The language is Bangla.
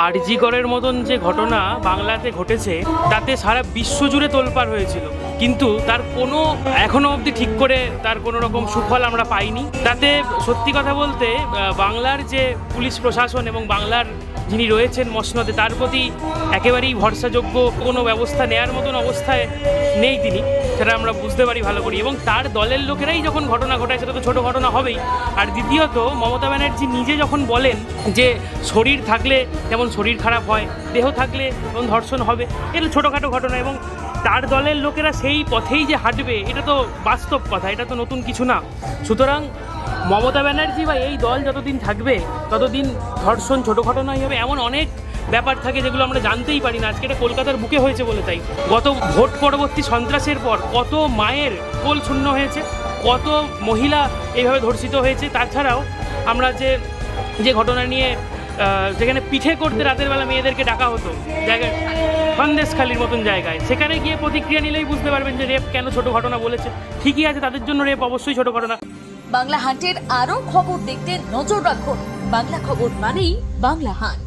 আরজিকরের মতন যে ঘটনা বাংলাতে ঘটেছে তাতে সারা বিশ্ব জুড়ে তোলপাড় হয়েছিল, কিন্তু তার কোনো এখনো অবধি ঠিক করে তার কোনো রকম সুফল আমরা পাইনি। তাতে সত্যি কথা বলতে বাংলার যে পুলিশ প্রশাসন এবং বাংলার যিনি রয়েছেন মসনদে তার প্রতি একেবারেই ভরসাযোগ্য কোনো ব্যবস্থা নেয়ার মতন অবস্থায় নেই তিনি, সেটা আমরা বুঝতে পারি ভালো করি। এবং তার দলের লোকেরাই যখন ঘটনা ঘটায় সেটা তো ছোটো ঘটনা হবেই। আর দ্বিতীয়ত মমতা ব্যানার্জি নিজে যখন বলেন যে শরীর থাকলে যেমন শরীর খারাপ হয়, দেহ থাকলে যেমন ধর্ষণ হবে, এটা ছোটোখাটো ঘটনা, এবং তার দলের লোকেরা সেই পথেই যে হাঁটবে এটা তো বাস্তব কথা, এটা তো নতুন কিছু না। সুতরাং মমতা ব্যানার্জি বা এই দল যতদিন থাকবে ততদিন ধর্ষণ ছোটো ঘটনাই হবে। এমন অনেক ব্যাপার থাকে যেগুলো আমরা জানতেই পারি না। আজকে এটা কলকাতার বুকে হয়েছে বলে তাই গত ভোট পরবর্তী সন্ত্রাসের পর কত মায়ের কোল শূন্য হয়েছে, কত মহিলা এইভাবে ধর্ষিত হয়েছে। তাছাড়াও আমরা যে ঘটনা নিয়ে যেখানে পিঠে করতে রাতের বেলা মেয়েদেরকে ডাকা হতো জায়গায়, সন্দেশখালির মতন জায়গায়, সেখানে গিয়ে প্রতিক্রিয়া নিলেই বুঝতে পারবেন যে রেপ কেন ছোট ঘটনা বলেছে। ঠিকই আছে, তাদের জন্য রেপ অবশ্যই ছোট ঘটনা। বাংলা হান্টের আরও খবর দেখতে নজর রাখুন। বাংলা খবর মানেই বাংলা হান্ট।